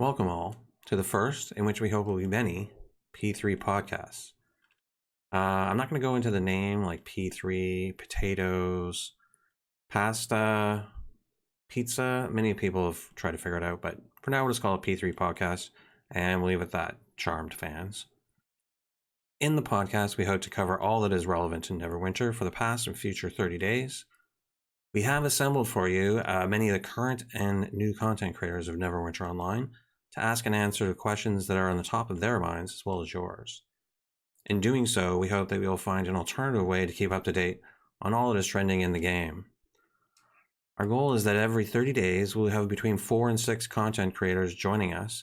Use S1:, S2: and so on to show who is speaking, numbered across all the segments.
S1: Welcome all to the first, in which we hope will be many, P3 podcasts. I'm not going to go into the name like P3, potatoes, pasta, pizza. Many people have tried to figure it out, but for now we'll just call it P3 podcast, and we'll leave it at that, charmed fans. In the podcast, we hope to cover all that is relevant to Neverwinter for the past and future 30 days. We have assembled for you many of the current and new content creators of Neverwinter Online to ask and answer the questions that are on the top of their minds as well as yours. In doing so, we hope that we will find an alternative way to keep up to date on all that is trending in the game. Our goal is that every 30 days, we'll have between 4 and 6 content creators joining us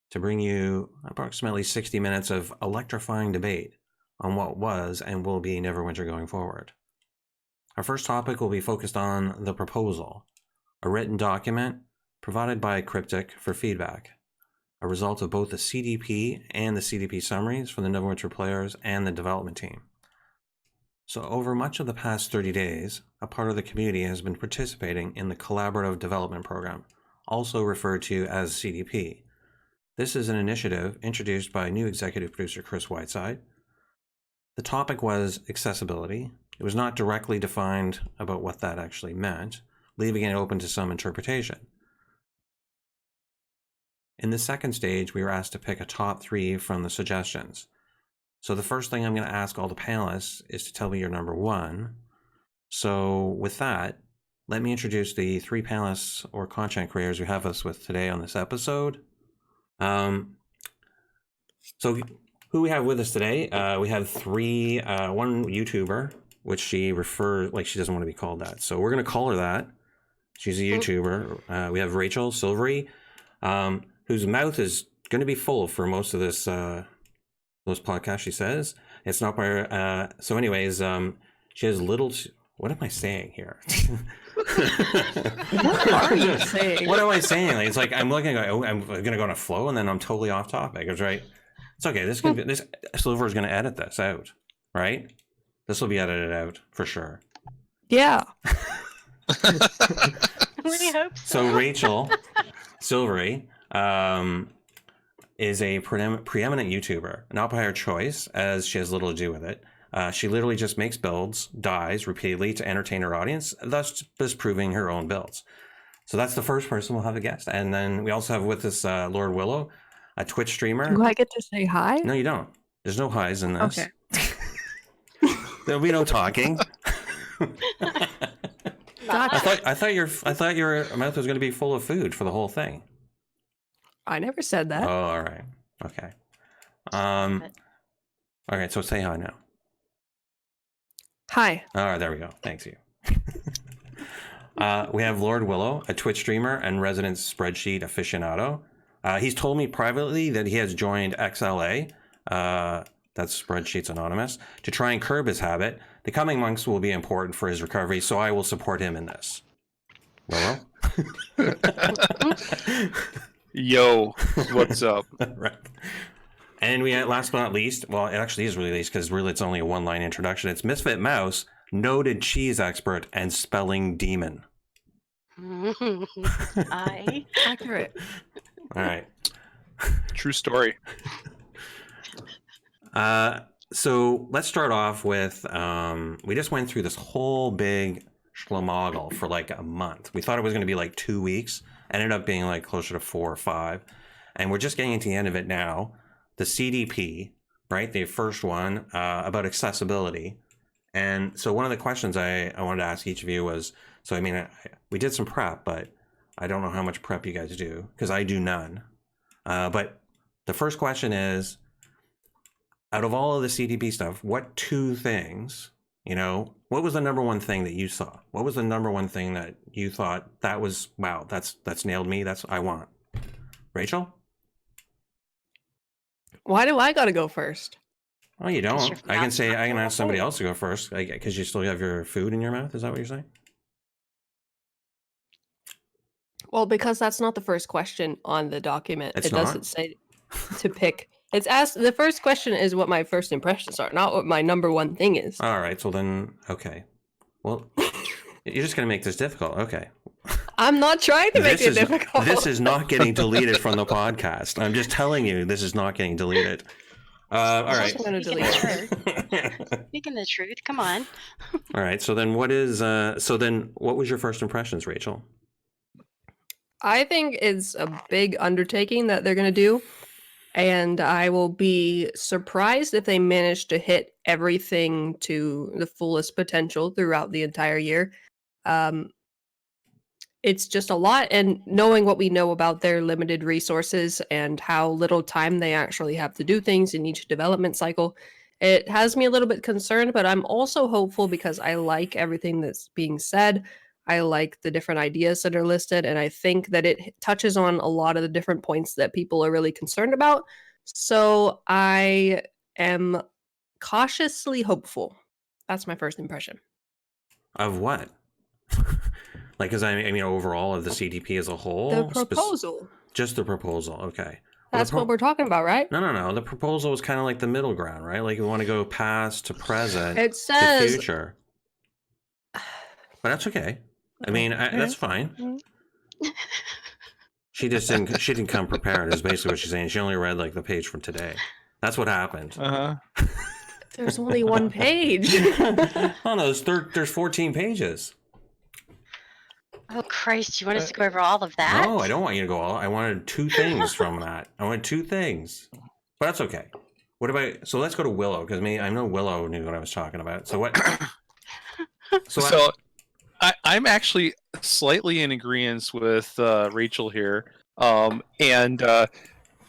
S1: to bring you approximately 60 minutes of electrifying debate on what was and will be Neverwinter going forward. Our first topic will be focused on the proposal, a written document provided by Cryptic for feedback, a result of both the CDP and the CDP summaries from the Neverwinter players and the development team. So over much of the past 30 days, a part of the community has been participating in the Collaborative Development Program, also referred to as CDP. This is an initiative introduced by new executive producer Chris Whiteside. The topic was accessibility. It was not directly defined about what that actually meant, leaving it open to some interpretation. In the second stage, we were asked to pick a top 3 from the suggestions. So the first thing I'm going to ask all the panelists is to tell me your number 1. So with that, let me introduce the 3 panelists or content creators we have us with today on this episode. So who we have with us today? We have 3, one YouTuber, which she refers, like she doesn't want to be called that. So we're going to call her that. She's a YouTuber. We have Rachel Silvery, whose mouth is going to be full for most of this, those podcasts, she says. It's not by her. So anyways, she has little, what am I saying here?
S2: What are you saying?
S1: What am I saying? Like, it's like I'm looking. I'm going to go on a flow, and then I'm totally off topic. It's right. It's okay. This Silver is going to edit this out, right? This will be edited out for sure.
S2: Yeah.
S3: We hope so.
S1: So Rachel Silvery is a preeminent YouTuber, not by her choice, as she has little to do with it. She literally just makes builds, dies repeatedly to entertain her audience, thus disproving her own builds. So that's the first person we'll have a guest. And then we also have with us Lord Willow, a Twitch streamer.
S2: Do I get to say hi?
S1: No, you don't. There's no highs in this.
S2: Okay.
S1: There'll be no talking.
S2: Gotcha.
S1: I thought your mouth was going to be full of food for the whole thing.
S2: I never said that.
S1: Oh, all right. Okay. Okay, so say hi now.
S2: Hi.
S1: All right, there we go. Thanks you. We have Lord Willow, a Twitch streamer and resident spreadsheet aficionado. He's told me privately that he has joined XLA, that's Spreadsheets Anonymous, to try and curb his habit. The coming months will be important for his recovery, so I will support him in this. Willow?
S4: Yo, what's up?
S1: Right. And we had, last but not least, well, it actually is really least because really it's only a one-line introduction. It's Misfitmouse, noted cheese expert and spelling demon.
S2: Accurate.
S1: All right.
S4: True story.
S1: So let's start off with, we just went through this whole big schlamoggle for like a month. We thought it was going to be like 2 weeks. Ended up being like closer to 4 or 5. And we're just getting to the end of it now. The CDP, right? The first one about accessibility. And so one of the questions I wanted to ask each of you was, so I mean, we did some prep, but I don't know how much prep you guys do because I do none. But the first question is, out of all of the CDP stuff, what 2 things, you know, what was the number 1 thing that you saw? What was the number 1 thing that you thought that was, wow, that's nailed me. That's what I want. Rachel?
S2: Why do I gotta go first?
S1: Oh, you don't.
S3: you're
S1: I can
S3: not
S1: say, I can
S3: talking
S1: ask somebody
S3: about
S1: else to go first because you still have your food in your mouth. Is that what you're saying?
S2: Well, because that's not the first question on the document.
S1: It's
S2: It doesn't
S1: not?
S2: say to pick. It's asked. The first question is what my first impressions are, not what my number 1 thing is.
S1: All right. So then, okay. Well, you're just going to make this difficult. Okay.
S2: I'm not trying to make it difficult.
S1: This is not getting deleted from the podcast. I'm just telling you, this is not getting deleted. All right.
S2: I'm gonna delete it.
S3: Speaking the truth, come on.
S1: All right. So then, what was your first impressions, Rachel?
S2: I think it's a big undertaking that they're going to do, and I will be surprised if they manage to hit everything to the fullest potential throughout the entire year. It's just a lot, and knowing what we know about their limited resources and how little time they actually have to do things in each development cycle, it has me a little bit concerned, but I'm also hopeful because I like everything that's being said. I like the different ideas that are listed, and I think that it touches on a lot of the different points that people are really concerned about. So I am cautiously hopeful. That's my first impression.
S1: Of what? Like, because I mean, overall of the CDP as a whole?
S2: The proposal.
S1: Just the proposal, okay.
S2: That's what we're talking about, right?
S1: No. The proposal was kind of like the middle ground, right? Like, you want to go past to present
S2: It says
S1: to future. But that's okay. I mean, that's fine. She didn't come prepared, is basically what she's saying. She only read, like, the page from today. That's what happened.
S4: Uh-huh.
S2: There's only one page.
S1: Oh, no, there's 14 pages.
S3: Oh, Christ, you want us to go over all of that?
S1: No, I don't want you to go all. I wanted 2 things from that. I wanted 2 things. But that's okay. What about... So let's go to Willow, because I know Willow knew what I was talking about. So what...
S4: So I'm actually slightly in agreement with Rachel here.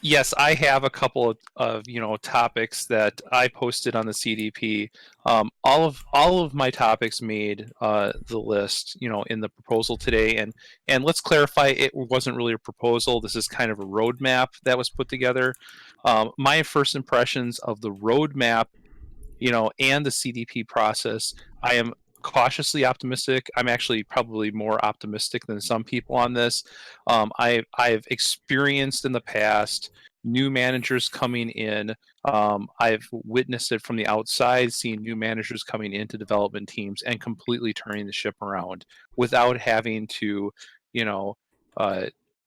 S4: Yes, I have a couple of topics that I posted on the CDP. All of my topics made the list, in the proposal today. And let's clarify, it wasn't really a proposal. This is kind of a roadmap that was put together. My first impressions of the roadmap, and the CDP process, I am cautiously optimistic. I'm actually probably more optimistic than some people on this. I've experienced in the past new managers coming in. I've witnessed it from the outside, seeing new managers coming into development teams and completely turning the ship around without having to,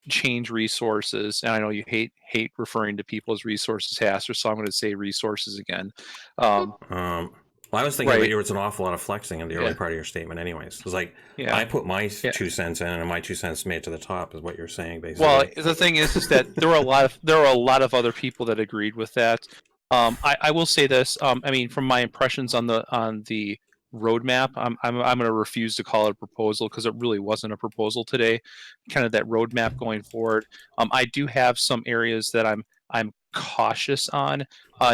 S4: change resources. And I know you hate referring to people as resources hashers, so I'm going to say resources again.
S1: Well, I was thinking there was an awful lot of flexing in the early part of your statement anyways. It was like, I put my 2 cents in, and my 2 cents made it to the top, is what you're saying, basically.
S4: Well, the thing is that there were a lot of other people that agreed with that. I will say this. I mean, from my impressions on the roadmap, I'm going to refuse to call it a proposal because it really wasn't a proposal today. Kind of that roadmap going forward. I do have some areas that I'm cautious on,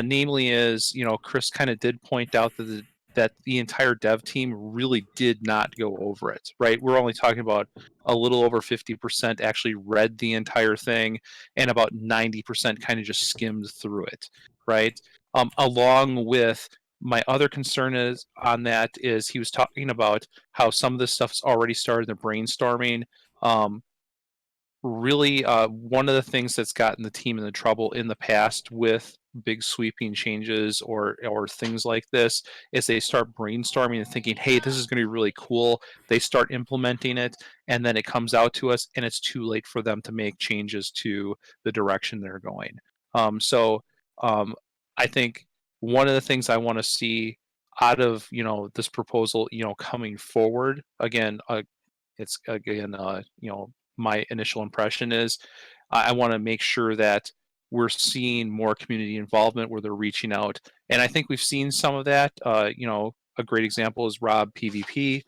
S4: namely is, Chris kind of did point out that the entire dev team really did not go over it, right? We're only talking about a little over 50% actually read the entire thing, and about 90% kind of just skimmed through it, right? Along with my other concern is he was talking about how some of this stuff's already started the brainstorming. Really, one of the things that's gotten the team into trouble in the past with big sweeping changes or things like this is they start brainstorming and thinking, hey, this is going to be really cool. They start implementing it, and then it comes out to us, and it's too late for them to make changes to the direction they're going. I think one of the things I want to see out of this proposal, coming forward, my initial impression is I want to make sure that we're seeing more community involvement where they're reaching out. And I think we've seen some of that. A great example is Rob PvP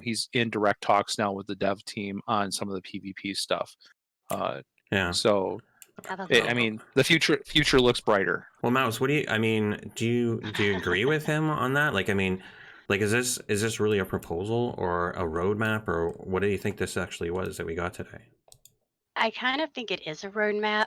S4: he's in direct talks now with the dev team on some of the PvP stuff. So I mean, the future looks brighter.
S1: Well, Mouse, what do you agree with him on that? Is this really a proposal or a roadmap, or what do you think this actually was that we got today?
S3: I kind of think it is a roadmap.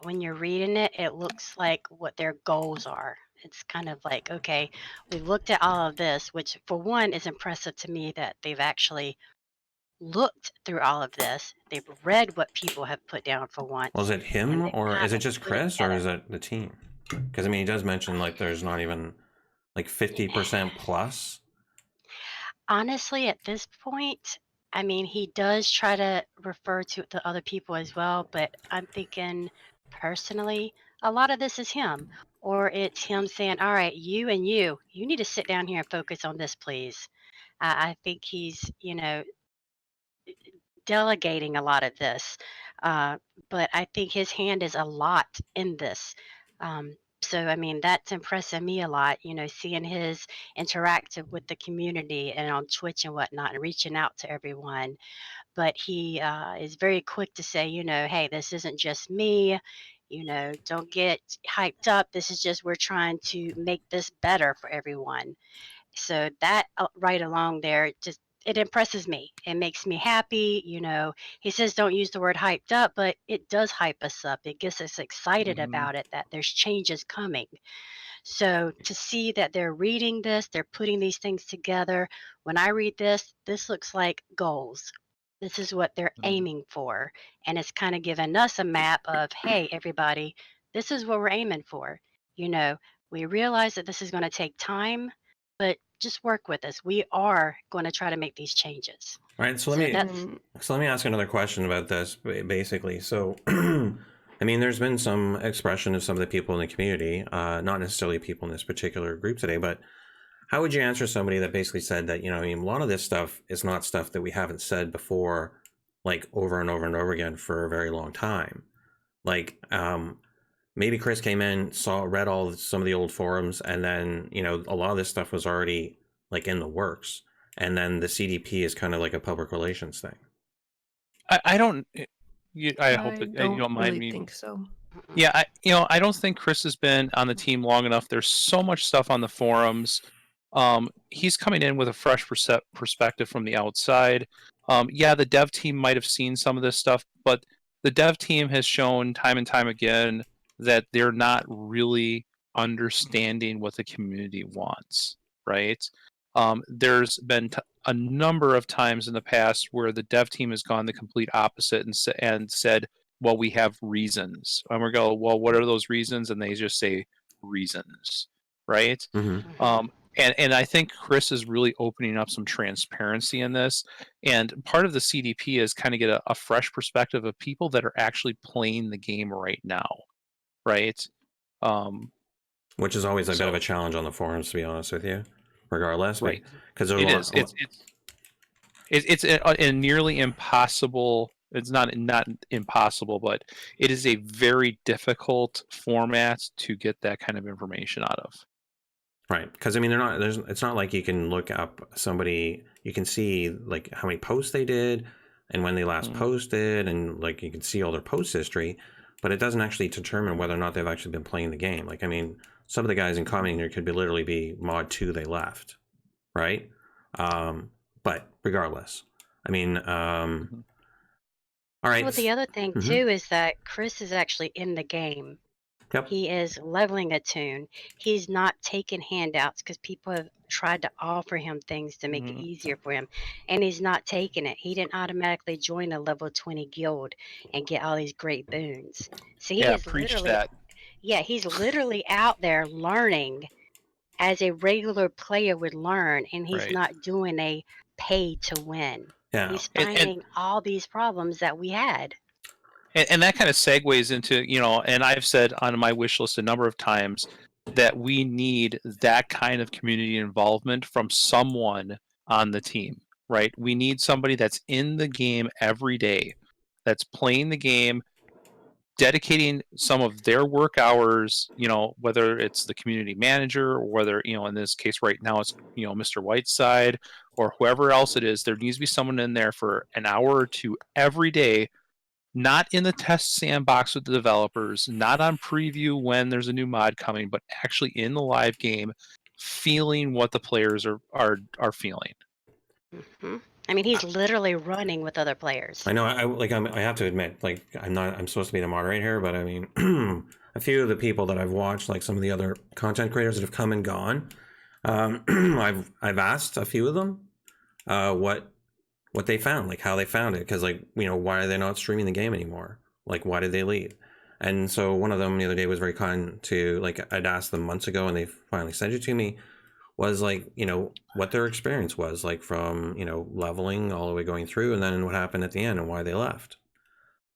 S3: When you're reading it, it looks like what their goals are. It's kind of like, okay, we've looked at all of this, which for one is impressive to me that they've actually looked through all of this. They've read what people have put down for once.
S1: Well, is it him, or is it just Chris, or is it the team? Because he does mention there's not even 50% plus.
S3: Honestly, at this point, I mean, he does try to refer to the other people as well, but I'm thinking personally, a lot of this is him, or it's him saying, "All right, you and you need to sit down here and focus on this, please." I think he's, delegating a lot of this, uh, but I think his hand is a lot in this. So, I mean, that's impressing me a lot, seeing his interactive with the community and on Twitch and whatnot and reaching out to everyone. But he is very quick to say, hey, this isn't just me. Don't get hyped up. This is just, we're trying to make this better for everyone. So that right along there, it impresses me. It makes me happy. He says don't use the word hyped up, but it does hype us up. It gets us excited about it, that there's changes coming. So to see that they're reading this, they're putting these things together. When I read this looks like goals. This is what they're aiming for. And it's kind of giving us a map of, hey, everybody, this is what we're aiming for. We realize that this is going to take time, but just work with us. We are going to try to make these changes.
S1: All right, so
S3: So
S1: let
S3: that's
S1: me ask another question about this, basically. So, I mean, there's been some expression of some of the people in the community, not necessarily people in this particular group today, but how would you answer somebody that basically said that, I mean, a lot of this stuff is not stuff that we haven't said before, like over and over and over again for a very long time. Like, maybe Chris came in, read some of the old forums, and then, a lot of this stuff was already like in the works. And then the CDP is kind of like a public relations thing.
S4: I don't. I hope that you
S2: don't
S4: don't mind
S2: really
S4: me.
S2: think so.
S4: Yeah, I don't think Chris has been on the team long enough. There's so much stuff on the forums. He's coming in with a fresh perspective from the outside. Yeah, the dev team might have seen some of this stuff, but the dev team has shown time and time again that they're not really understanding what the community wants, right? There's been a number of times in the past where the dev team has gone the complete opposite and said, well, we have reasons. And we go, well, what are those reasons? And they just say reasons, right?
S1: Mm-hmm.
S4: And I think Chris is really opening up some transparency in this. And part of the CDP is kind of get a fresh perspective of people that are actually playing the game right now, right?
S1: Which is always a bit of a challenge on the forums, to be honest with you, regardless.
S4: Right.
S1: Because
S4: it is. It's a nearly impossible. It's not impossible, but it is a very difficult format to get that kind of information out of.
S1: Right, because I mean, it's not like you can look up somebody. You can see like how many posts they did and when they last posted, and like you can see all their post history, but it doesn't actually determine whether or not they've actually been playing the game. Like, I mean, some of the guys in commenting here could literally be mod 2 they left, right? But regardless, I mean, all right.
S3: Well, the other thing too is that Chris is actually in the game.
S1: Yep.
S3: He is leveling a tune. He's not taking handouts because people have tried to offer him things to make it easier for him, and he's not taking it. He didn't automatically join a level 20 guild and get all these great boons. So he is literally, he's literally out there learning as a regular player would learn, and he's not doing a pay to win.
S1: Yeah.
S3: He's finding all these problems that we had.
S4: And that kind of segues into, and I've said on my wish list a number of times that we need that kind of community involvement from someone on the team, right? We need somebody that's in the game every day, that's playing the game, dedicating some of their work hours, whether it's the community manager or whether, in this case right now it's, Mr. Whiteside or whoever else it is. There needs to be someone in there for an hour or two every day, not in the test sandbox with the developers, not on preview when there's a new mod coming, but actually in the live game, feeling what the players are feeling.
S3: Mm-hmm. I mean, he's literally running with other players.
S1: I know. I have to admit, like, I'm supposed to be the moderator here, but I mean, a few of the people that I've watched, like some of the other content creators that have come and gone, I've asked a few of them, what they found, like how they found it, because like, why are they not streaming the game anymore? Like, why did they leave? And so one of them the other day was very kind to, like, I'd asked them months ago and they finally sent it to me, was like, what their experience was like from, leveling all the way going through, and then what happened at the end and why they left.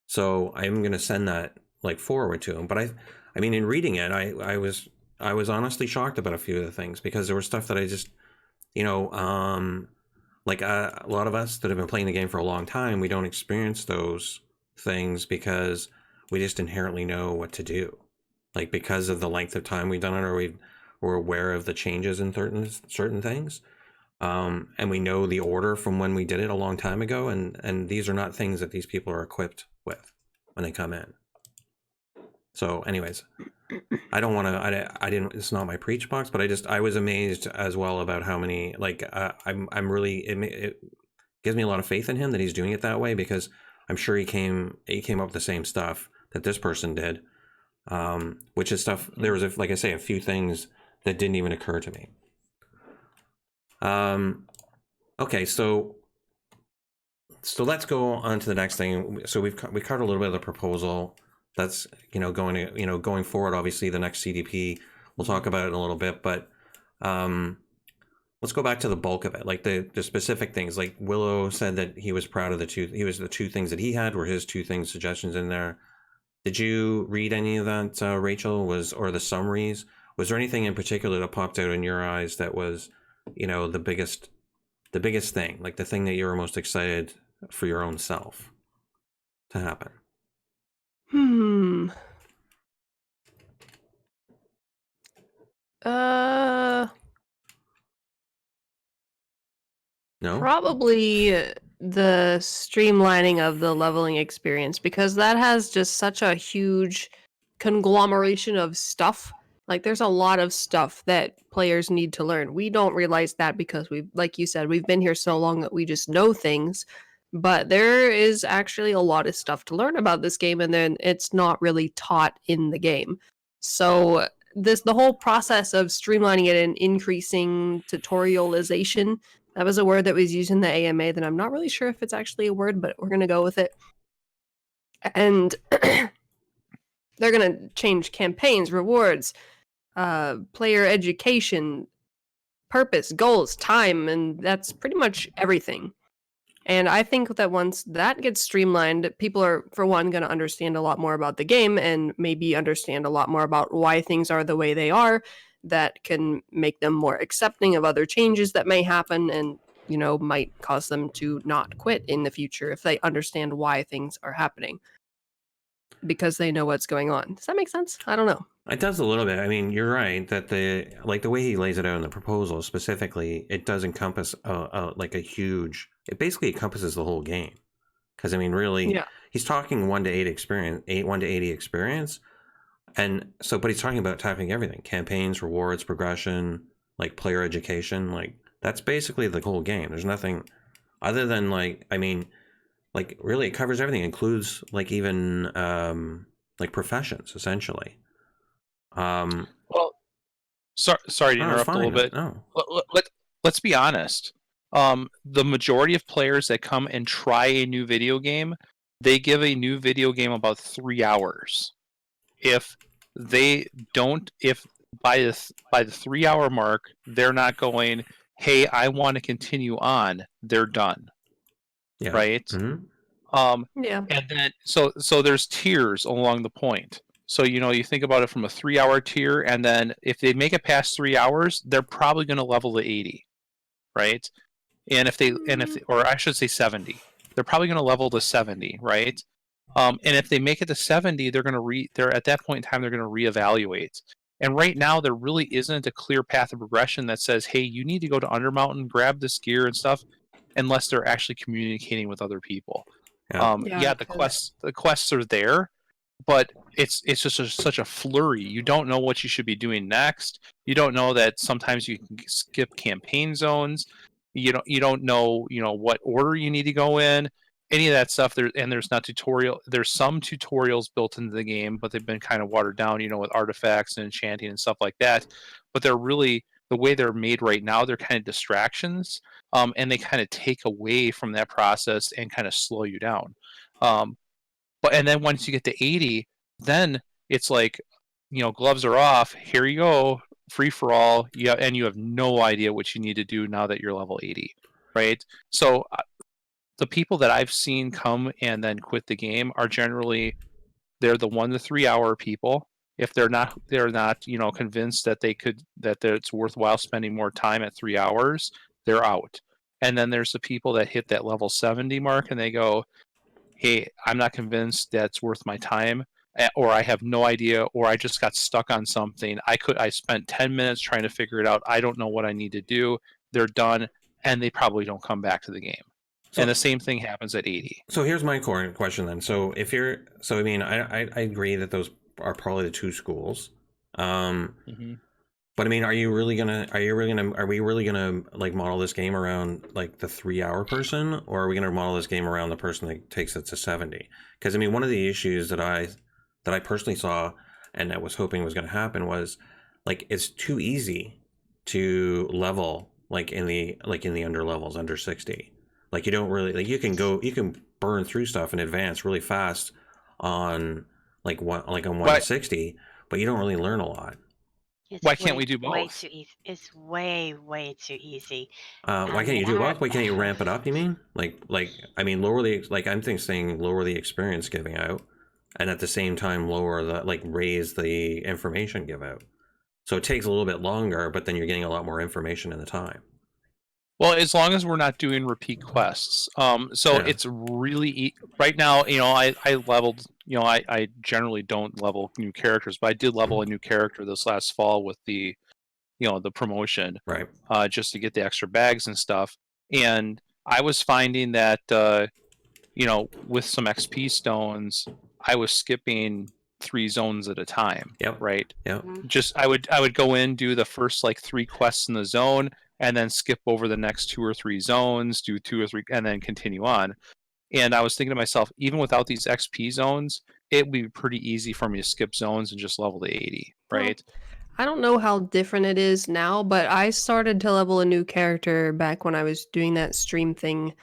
S1: So I'm going to send that like forward to them. But I mean, in reading it, I was honestly shocked about a few of the things, because there was stuff that I just, like a lot of us that have been playing the game for a long time, we don't experience those things because we just inherently know what to do, like because of the length of time we've done it, or we're aware of the changes in certain things, and we know the order from when we did it a long time ago, and these are not things that these people are equipped with when they come in. So anyways, I don't want to, I didn't, it's not my preach box, but I was amazed as well about how many, like, I'm really, it gives me a lot of faith in him that he's doing it that way, because I'm sure he came up with the same stuff that this person did, which is stuff, there was, like I say, a few things that didn't even occur to me. Okay, so let's go on to the next thing. So we covered a little bit of the proposal. That's going forward. Obviously, the next CDP, we'll talk about it in a little bit, but let's go back to the bulk of it, like the specific things. Like Willow said that he was proud of the two things that he had were his two things, suggestions in there. Did you read any of that, Rachel? Or the summaries? Was there anything in particular that popped out in your eyes that was, the biggest thing, like the thing that you were most excited for your own self to happen? No?
S2: Probably the streamlining of the leveling experience, because that has just such a huge conglomeration of stuff. Like there's a lot of stuff that players need to learn. We don't realize that because like you said, we've been here so long that we just know things. But there is actually a lot of stuff to learn about this game, and then it's not really taught in the game. So the whole process of streamlining it and increasing tutorialization, that was a word that was used in the AMA that I'm not really sure if it's actually a word, but we're going to go with it. And they're going to change campaigns, rewards, player education, purpose, goals, time, and that's pretty much everything. And I think that once that gets streamlined, people are, for one, going to understand a lot more about the game, and maybe understand a lot more about why things are the way they are. That can make them more accepting of other changes that may happen, and, might cause them to not quit in the future if they understand why things are happening, because they know what's going on. Does that make sense? I don't know.
S1: It does a little bit. I mean, you're right that the way he lays it out in the proposal specifically, it does encompass it basically encompasses the whole game. Because I mean, really, yeah. He's talking 1 to 8 experience, 1 to 80 experience, and so, but he's talking about tackling everything: campaigns, rewards, progression, like player education. Like that's basically the whole game. There's nothing other than really it covers everything. It includes even professions essentially.
S4: Well, sorry to interrupt a little bit.
S1: No.
S4: Let's be honest. The majority of players that come and try a new video game, they give a new video game about 3 hours. If they don't, if by the 3 hour mark, they're not going, hey, I want to continue on, they're done.
S1: Yeah.
S4: Right?
S1: Mm-hmm.
S2: Yeah.
S4: And then so there's tiers along the point. So, you think about it from a 3 hour tier, and then if they make it past 3 hours, they're probably going to level to 80, right? And or I should say 70, they're probably going to level to 70, right? And if they make it to 70, they're at that point in time, they're going to reevaluate. And right now, there really isn't a clear path of progression that says, hey, you need to go to Undermountain, grab this gear and stuff, unless they're actually communicating with other people.
S1: Yeah.
S4: The quests are there, but it's just such a flurry. You don't know what you should be doing next. You don't know that sometimes you can skip campaign zones. You don't know what order you need to go in. Any of that stuff there, and there's not tutorial. There's some tutorials built into the game, but they've been kind of watered down, with artifacts and enchanting and stuff like that. But they're really, the way they're made right now, they're kind of distractions, and they kind of take away from that process and kind of slow you down. And then once you get to 80, then it's like, gloves are off. Here you go. free for all. And you have no idea what you need to do now that you're level 80, right? So the people that I've seen come and then quit the game are generally, they're the 1 to 3 hour people. If they're not convinced that that it's worthwhile spending more time at 3 hours, they're out. And then there's the people that hit that level 70 mark and they go, hey, I'm not convinced that's worth my time, or I have no idea, or I just got stuck on something. I spent 10 minutes trying to figure it out. I don't know what I need to do. They're done, and they probably don't come back to the game. And the same thing happens at 80.
S1: So here's my core question then. So I mean, I agree that those are probably the two schools. But I mean, are we really gonna like model this game around like the 3 hour person, or are we gonna model this game around the person that takes it to 70? Because I mean, one of the issues that I personally saw and I was hoping was gonna happen was like it's too easy to level like in the under levels under 60. Like you don't really like you can burn through stuff in advance really fast on on 160, but you don't really learn a lot.
S4: Why can't we do both?
S3: Way too easy. It's way too easy.
S1: Why can't you do both? Why can't you ramp it up? You mean I mean lower the I'm saying lower the experience giving out, and at the same time lower the raise the information give out. So it takes a little bit longer, but then you're getting a lot more information in the time.
S4: Well, as long as we're not doing repeat quests. It's really right now. I leveled. I generally don't level new characters, but I did level a new character this last fall with the promotion,
S1: right?
S4: Just to get the extra bags and stuff. And I was finding that with some XP stones, I was skipping 3 zones at a time.
S1: Yep.
S4: Right.
S1: Yep.
S4: Just I would go in, do the first 3 quests in the zone, and then skip over the next 2 or 3 zones, do 2 or 3, and then continue on. And I was thinking to myself, even without these XP zones, it would be pretty easy for me to skip zones and just level to 80, right?
S2: Well, I don't know how different it is now, but I started to level a new character back when I was doing that stream thing.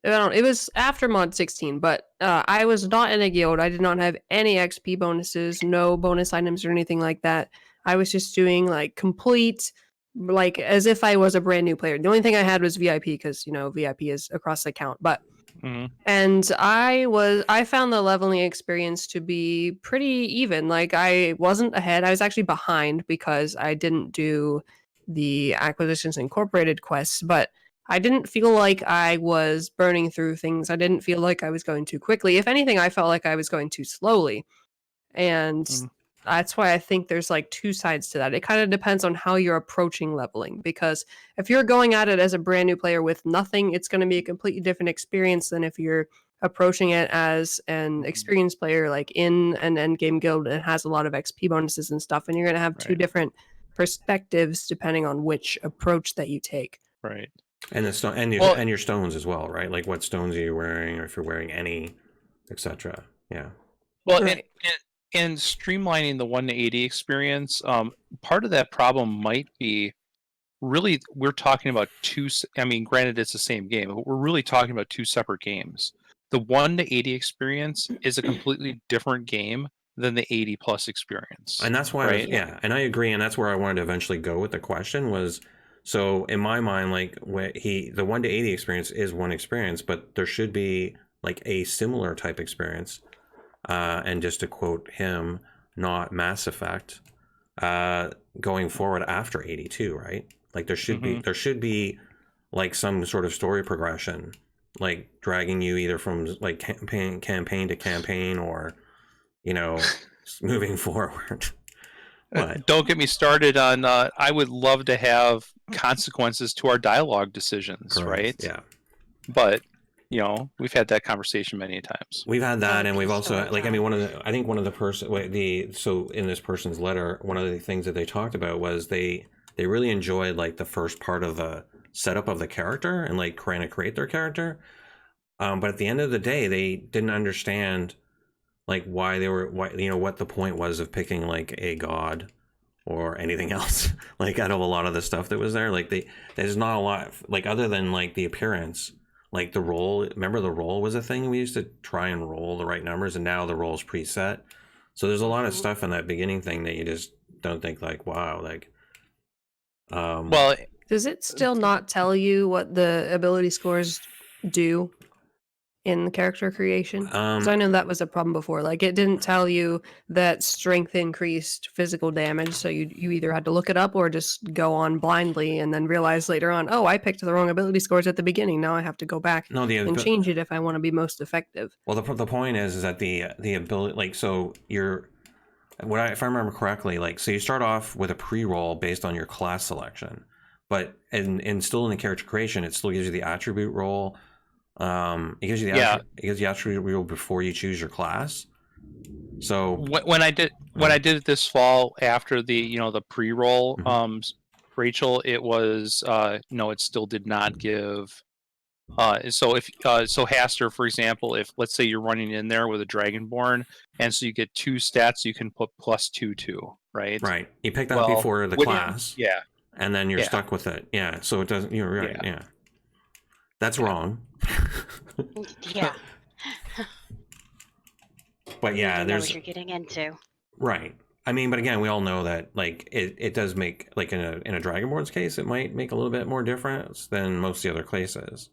S2: It was after mod 16, but I was not in a guild. I did not have any XP bonuses, no bonus items or anything like that. I was just doing complete, as if I was a brand new player. The only thing I had was VIP because VIP is across the account. But and I found the leveling experience to be pretty even. I wasn't ahead. I was actually behind because I didn't do the Acquisitions Incorporated quests, but I didn't feel like I was burning through things. I didn't feel like I was going too quickly. If anything, I felt like I was going too slowly. And that's why I think there's 2 sides to that. It kind of depends on how you're approaching leveling, because if you're going at it as a brand new player with nothing, it's going to be a completely different experience than if you're approaching it as an experienced player, in an endgame guild and has a lot of XP bonuses and stuff. And you're going to have 2 different perspectives depending on which approach that you take.
S4: Right.
S1: And and your stones as well, right? Like what stones are you wearing, or if you're wearing any, etc. Yeah.
S4: Well, and streamlining the 1 to 80 experience, part of that problem might be really we're talking about 2. I mean, granted, it's the same game, but we're really talking about 2 separate games. The 1 to 80 experience is a completely different game than the 80 plus experience.
S1: And that's why, and I agree, and that's where I wanted to eventually go with the question was. So in my mind, the 1 to 80 experience is one experience, but there should be a similar type experience. And just to quote him, not Mass Effect, going forward after 82, right? There should be some sort of story progression, dragging you either from campaign to campaign, or moving forward.
S4: Don't get me started on. I would love to have consequences to our dialogue decisions,
S1: Correct.
S4: Right?
S1: Yeah.
S4: But we've had that conversation many times.
S1: We've had that, and we've also I think one of the so in this person's letter, one of the things that they talked about was they really enjoyed the first part of the setup of the character and trying to create their character, but at the end of the day, they didn't understand why what the point was of picking a god or anything else out of a lot of the stuff that was there. There's not a lot other than the appearance, the roll. Remember, the roll was a thing. We used to try and roll the right numbers, and now the roll's preset. So there's a lot of stuff in that beginning thing that you just don't think wow,
S4: Well,
S2: Does it still not tell you what the ability scores do in the character creation? Because I know that was a problem before. Like, it didn't tell you that strength increased physical damage, so you either had to look it up or just go on blindly and then realize later on, oh, I picked the wrong ability scores at the beginning. Now I have to go back
S1: no,
S2: and change it if I want to be most effective.
S1: well, the point is that the ability, like, so you're if I remember correctly, like, so you start off with a pre-roll based on your class selection, but and still in the character creation, it still gives you the attribute roll. It gives you the attribute roll before you choose your class. So
S4: when I did it this fall after the the pre-roll, Rachel, it was no, it still did not give. So if Haster, for example, if let's say you're running in there with a Dragonborn, and so you get 2 stats, you can put +2/2, right?
S1: Right. You pick that before the class.
S4: Yeah.
S1: And then you're stuck with it. Yeah. So it doesn't. You're right. Yeah. That's wrong.
S3: Yeah.
S1: But yeah,
S3: you know
S1: there's
S3: what you're getting into.
S1: Right. I mean, but again, we all know that like it does make, like, in a Dragonborn's case, it might make a little bit more difference than most of the other classes.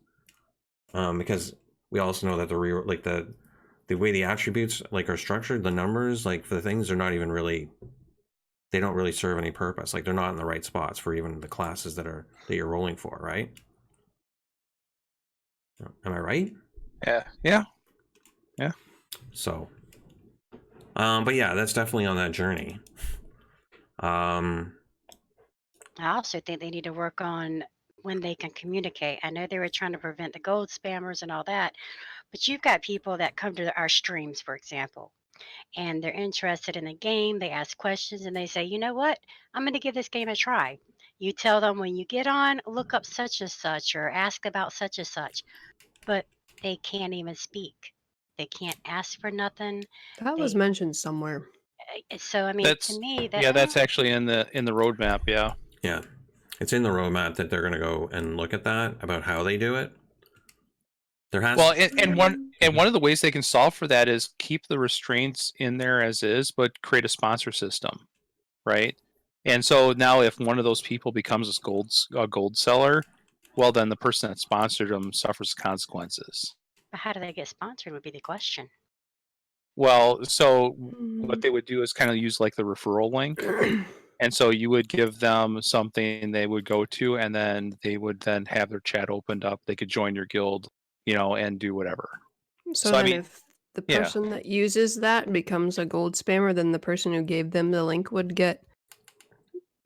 S1: Because we also know that the way the attributes like are structured, the numbers, like, for the things, are not even really, they don't really serve any purpose. Like, they're not in the right spots for even the classes that you're rolling for, right? Am I right?
S4: Yeah.
S1: So, but yeah, that's definitely on that journey.
S3: I also think they need to work on when they can communicate. I know they were trying to prevent the gold spammers and all that, but you've got people that come to our streams, for example, and they're interested in the game. They ask questions and they say, you know what? I'm going to give this game a try. You tell them when you get on, look up such and such or ask about such and such, but they can't even speak. They can't ask for nothing.
S2: That was mentioned somewhere.
S3: So, I mean, to me,
S4: that's actually in the roadmap. Yeah.
S1: Yeah. It's in the roadmap that they're going to go and look at that, about how they do it. There has
S4: and one of the ways they can solve for that is keep the restraints in there as is, but create a sponsor system, right? And so now, if one of those people becomes a gold seller, well, then the person that sponsored them suffers consequences.
S3: But how do they get sponsored would be the question.
S4: Well, so what they would do is kind of use like the referral link. And so you would give them something they would go to, and then they would then have their chat opened up. They could join your guild, and do whatever.
S2: So then if the person that uses that becomes a gold spammer, then the person who gave them the link would get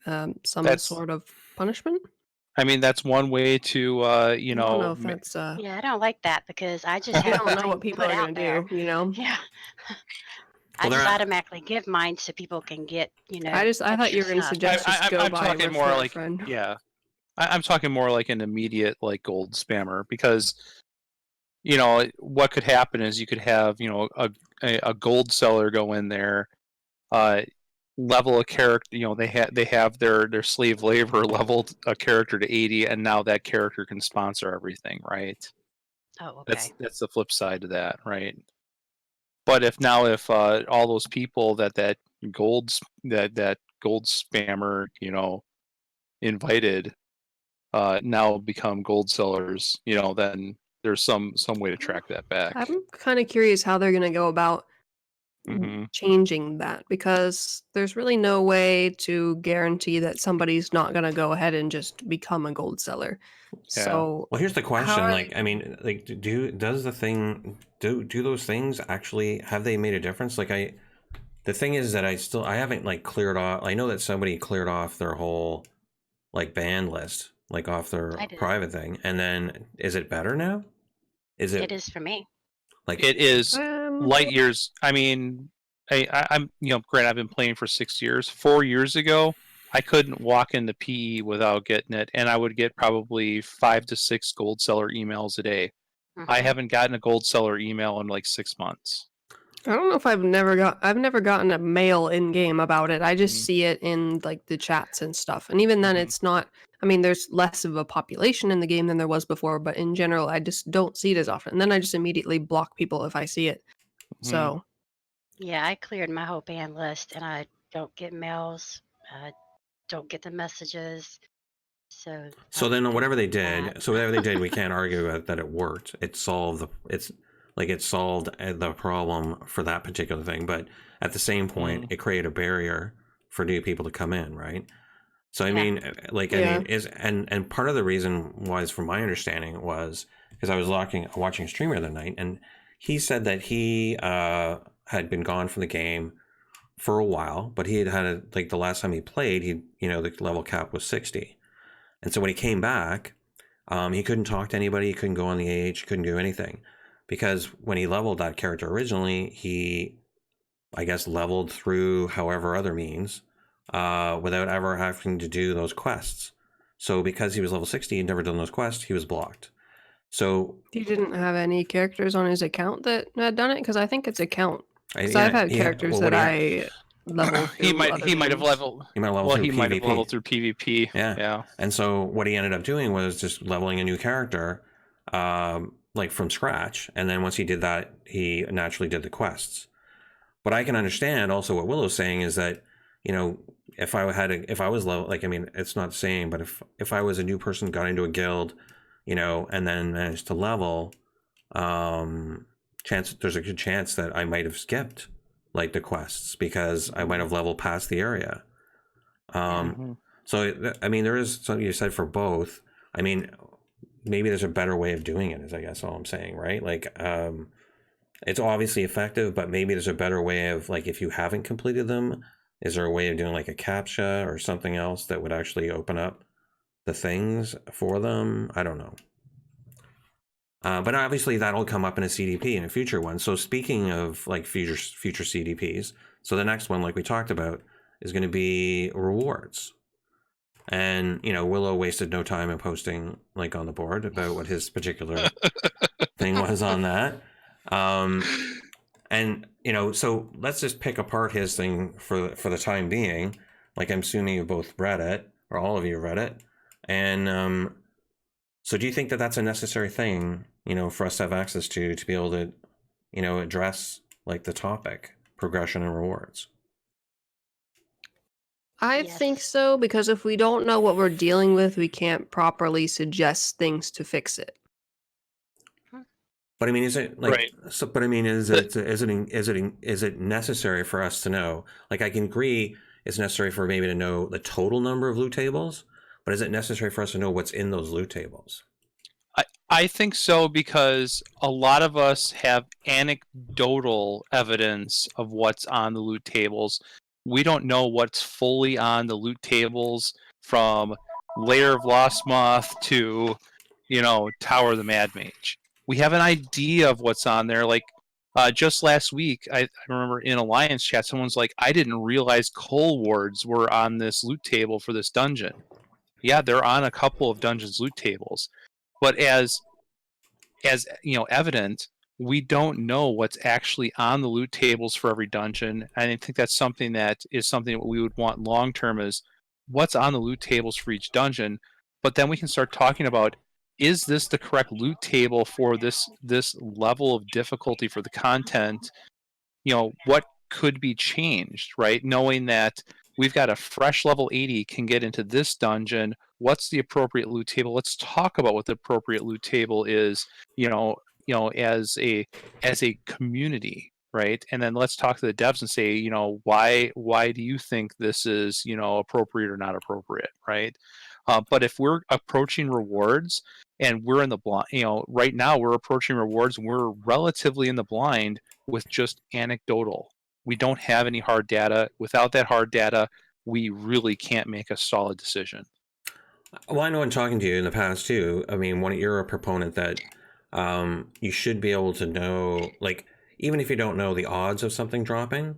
S2: some sort of punishment?
S4: I mean, that's one way to,
S2: I don't know if that's...
S3: Yeah, I don't like that, because I just
S2: don't know what people are going to do,
S3: Yeah. I just automatically give mine so people can get,
S2: I thought you were going to suggest just go by
S4: talking more like,
S2: friend.
S4: Yeah. I'm talking more like an immediate, like, gold spammer, because, what could happen is you could have, a gold seller go in there, level a character, they have their slave labor leveled a character to 80, and now that character can sponsor everything, right?
S3: Oh, okay.
S4: That's the flip side to that, right? But if all those people that gold spammer, invited, now become gold sellers, then there's some way to track that back.
S2: I'm kind of curious how they're going to go about changing that, because there's really no way to guarantee that somebody's not going to go ahead and just become a gold seller. Yeah. So,
S1: well, here's the question: I mean, like, do those things actually, have they made a difference? Like, the thing is that I haven't, like, cleared off. I know that somebody cleared off their whole, like, ban list, like, off their private thing, and then is it better now? It
S3: is for me.
S4: Like, it is light years. I mean, I'm granted, I've been playing for 6 years. 4 years ago, I couldn't walk into PE without getting it, and I would get probably 5 to 6 gold seller emails a day. I haven't gotten a gold seller email in like 6 months.
S2: I don't know if I've never gotten a mail in game about it. I just see it in, like, the chats and stuff, and even then, it's not. I mean, there's less of a population in the game than there was before, but in general, I just don't see it as often. And then I just immediately block people if I see it. So,
S3: yeah, I cleared my whole ban list, and I don't get mails. Don't get the messages. So
S1: then whatever they
S3: that.
S1: did, we can't argue that it worked. It solved it solved the problem for that particular thing. But at the same point, it created a barrier for new people to come in, right? So I mean, and part of the reason was, from my understanding, was because I was watching a streamer the other night, and he said that he had been gone from the game for a while, but he had like the last time he played, the level cap was 60. And so when he came back, he couldn't talk to anybody, he couldn't go on the age, couldn't do anything. Because when he leveled that character originally, he, I guess, leveled through however other means, without ever having to do those quests. So because he was level 60 and never done those quests, he was blocked. So
S2: he didn't have any characters on his account that had done it, because I think it's account. Because
S1: yeah,
S2: I've had characters that I leveled.
S4: He might have leveled.
S1: He might have leveled through PvP.
S4: Might have leveled through PvP.
S1: Yeah. And so what he ended up doing was just leveling a new character, like from scratch. And then once he did that, he naturally did the quests. But I can understand also what Willow's saying is that, if I was level, like, I mean, it's not the same, but if I was a new person, got into a guild, and then managed to level, there's a good chance that I might have skipped like the quests because I might have leveled past the area. So I mean, there is something you said for both. I mean, maybe there's a better way of doing it, is I guess all I'm saying, right? Like, it's obviously effective, but maybe there's a better way of, like, if you haven't completed them, is there a way of doing like a CAPTCHA or something else that would actually open up the things for them? I don't know. But obviously that'll come up in a CDP in a future one. So speaking of like future CDPs, so the next one, like we talked about, is going to be rewards. And, Willow wasted no time in posting like on the board about what his particular thing was on that. And, so let's just pick apart his thing for the time being. Like, I'm assuming you both read it, or all of you read it. And so do you think that that's a necessary thing, for us to have access to be able to, address like the topic, progression and rewards?
S2: I think so, because if we don't know what we're dealing with, we can't properly suggest things to fix it.
S1: But I mean, is it like? Right. So, but I mean, is it necessary for us to know? Like, I can agree, it's necessary for maybe to know the total number of loot tables, but is it necessary for us to know what's in those loot tables?
S4: I think so, because a lot of us have anecdotal evidence of what's on the loot tables. We don't know what's fully on the loot tables, from Lair of Lost Moth to, Tower of the Mad Mage. We have an idea of what's on there. Like, just last week, I remember in Alliance chat, someone's like, I didn't realize Coal Wards were on this loot table for this dungeon. Yeah, they're on a couple of dungeons' loot tables. But as evident, we don't know what's actually on the loot tables for every dungeon. And I think that's something that we would want long term, is what's on the loot tables for each dungeon. But then we can start talking about, is this the correct loot table for this level of difficulty for the content? What could be changed, right? Knowing that we've got a fresh level 80 can get into this dungeon. What's the appropriate loot table? Let's talk about what the appropriate loot table is, as a community, right? And then let's talk to the devs and say, why do you think this is, appropriate or not appropriate, right? But if we're approaching rewards and we're in the blind, right now we're approaching rewards and we're relatively in the blind with just anecdotal. We don't have any hard data. Without that hard data, we really can't make a solid decision.
S1: Well, I know in talking to you in the past too, I mean, you're a proponent that you should be able to know, like, even if you don't know the odds of something dropping,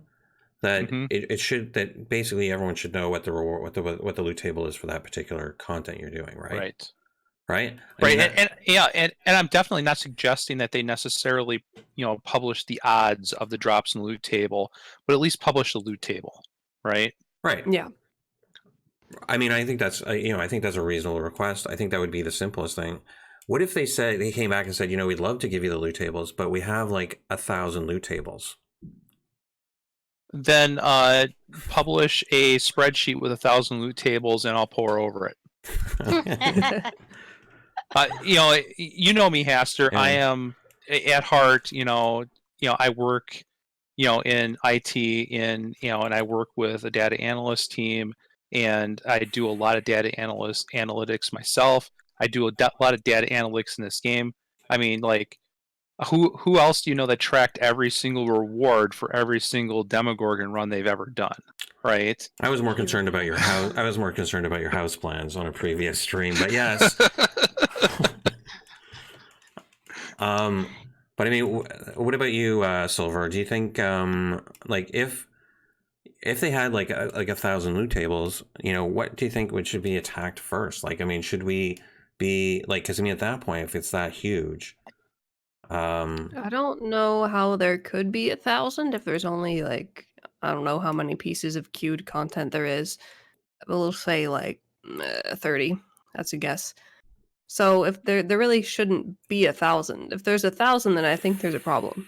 S1: that it should, that basically everyone should know what the reward, what the loot table is for that particular content you're doing, right? Right.
S4: And I'm definitely not suggesting that they necessarily, publish the odds of the drops in the loot table, but at least publish the loot table, right?
S1: Right.
S2: Yeah.
S1: I mean, I think that's I think that's a reasonable request. I think that would be the simplest thing. What if they came back and said, we'd love to give you the loot tables, but we have like 1,000 loot tables?
S4: Then publish a spreadsheet with 1,000 loot tables, and I'll pour over it. You know me, Haster.
S1: Yeah.
S4: I am at heart. I work, in IT, and I work with a data analyst team, and I do a lot of data analytics myself. I do a lot of data analytics in this game. I mean, like, who else do you know that tracked every single reward for every single Demogorgon run they've ever done, right?
S1: I was more concerned about your house. I was more concerned about your house plans on a previous stream, but yes. But I mean, what about you, Silver? Do you think, like, if they had like 1,000 loot tables, what do you think should be attacked first? Like, I mean, should we be like, because I mean, at that point, if it's that huge,
S2: I don't know how there could be 1,000 if there's only like, I don't know how many pieces of queued content there is. We'll say like 30. That's a guess. So if there really shouldn't be 1,000. If there's 1,000, then I think there's a problem.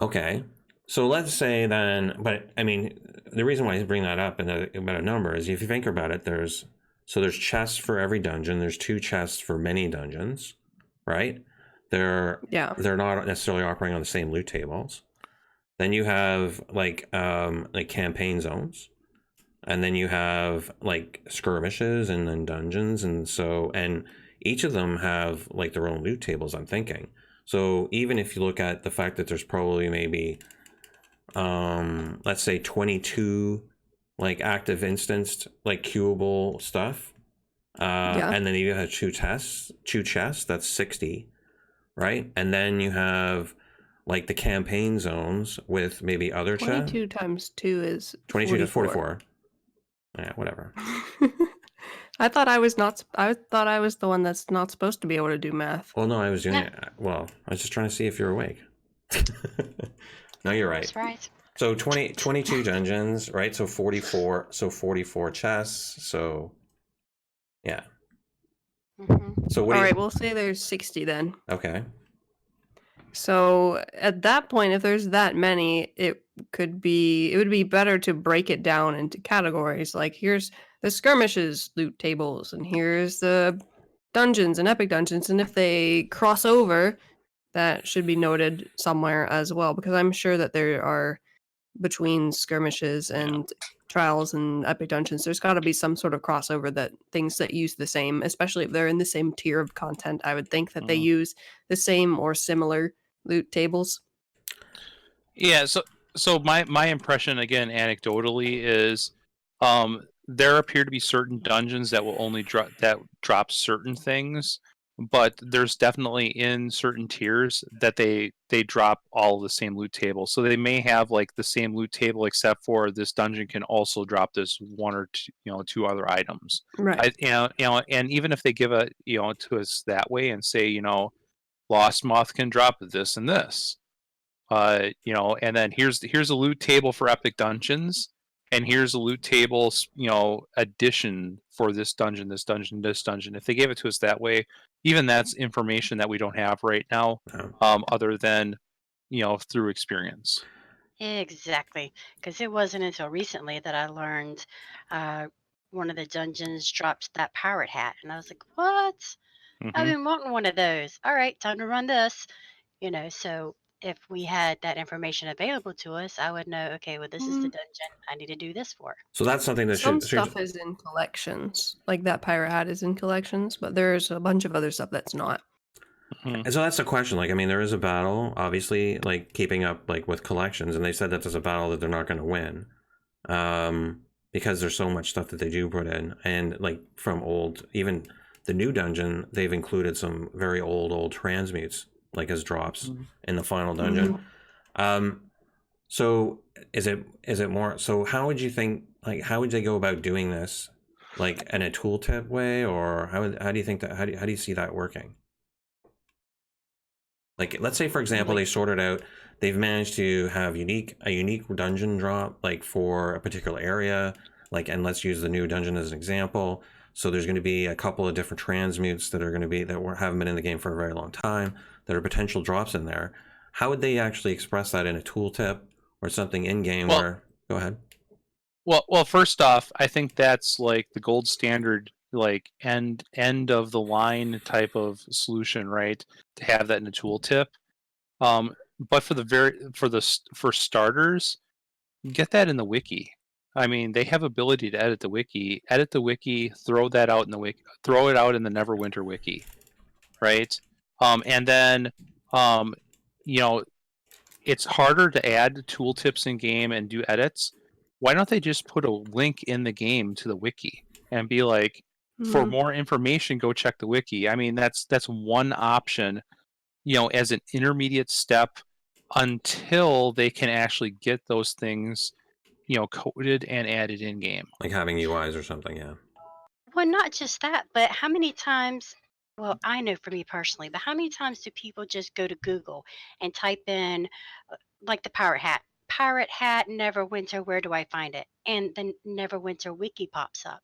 S1: okay. So let's say then, but I mean, the reason why I bring that up about a number is if you think about it, there's chests for every dungeon. There's 2 chests for many dungeons, right? They're not necessarily operating on the same loot tables. Then you have like campaign zones, and then you have like skirmishes and then dungeons, and each of them have like their own loot tables, I'm thinking. So even if you look at the fact that there's probably maybe let's say 22 like active instanced like queuable stuff, and then you have 2 chests, that's 60, right? And then you have like the campaign zones with maybe other chests.
S2: 22 times 2 is
S1: 22 to 44. Yeah, whatever.
S2: I thought I was the one that's not supposed to be able to do math.
S1: Well, no, I was doing it. Well, I was just trying to see if you're awake. No, you're right.
S3: That's right.
S1: So 22 dungeons, right? So 44 chests. So yeah.
S3: Mm-hmm.
S1: So what
S2: All right, we'll say there's 60 then.
S1: Okay.
S2: So at that point, if there's that many, it would be better to break it down into categories. Like, here's the skirmishes loot tables, and here's the dungeons and epic dungeons, and if they cross over, that should be noted somewhere as well, because I'm sure that there are, between skirmishes and trials and epic dungeons, there's got to be some sort of crossover, that things that use the same, especially if they're in the same tier of content. I would think that they use the same or similar loot tables.
S4: Yeah, so my impression, again, anecdotally, is there appear to be certain dungeons that will only drop certain things, but there's definitely in certain tiers that they drop all the same loot table. So they may have like the same loot table, except for this dungeon can also drop this 1 or 2 other items.
S2: Right.
S4: And even if they give it to us that way and say Lost Moth can drop this and this, and then here's a loot table for epic dungeons, and here's a loot table addition for this dungeon. If they gave it to us that way, even that's information that we don't have right now, other than through experience.
S3: Exactly, because it wasn't until recently that I learned one of the dungeons drops that pirate hat, and I was like, "What? I've been wanting one of those. All right, time to run this." So if we had that information available to us, I would know, okay, well, this is the dungeon I need to do this for.
S1: So that's something that
S2: some stuff is in collections, like that pirate hat is in collections, but there's a bunch of other stuff that's not.
S1: And so that's the question. Like, I mean, there is a battle, obviously, like keeping up like with collections, and they said that there's a battle that they're not going to win, because there's so much stuff that they do put in, and like from old, even the new dungeon, they've included some very old transmutes like as drops in the final dungeon. So is it more? So how would you think? Like, how would they go about doing this? Like in a tooltip way, or how do you think that? How do you see that working? Like, let's say, for example, they sorted out, they've managed to have a unique dungeon drop, like for a particular area, like, and let's use the new dungeon as an example. So there's going to be a couple of different transmutes that haven't been in the game for a very long time, that are potential drops in there. How would they actually express that in a tooltip or something in game? Go ahead.
S4: Well, first off, I think that's like the gold standard, like end of the line type of solution, right? To have that in a tooltip. But for starters, get that in the wiki. I mean, they have ability to edit the wiki. Edit the wiki, throw that out in the wiki, throw it out in the Neverwinter wiki, right? And then, um, you know, it's harder to add tooltips in game and do edits. Why don't they just put a link in the game to the wiki and be like, for
S2: Hmm.
S4: more information, go check the wiki? I mean, that's one option, as an intermediate step until they can actually get those things, coded and added in game.
S1: Like having UIs or something, yeah.
S3: Well, not just that, but how many times, well, I know for me personally, but how many times do people just go to Google and type in, like the pirate hat, Neverwinter, where do I find it? And the Neverwinter wiki pops up.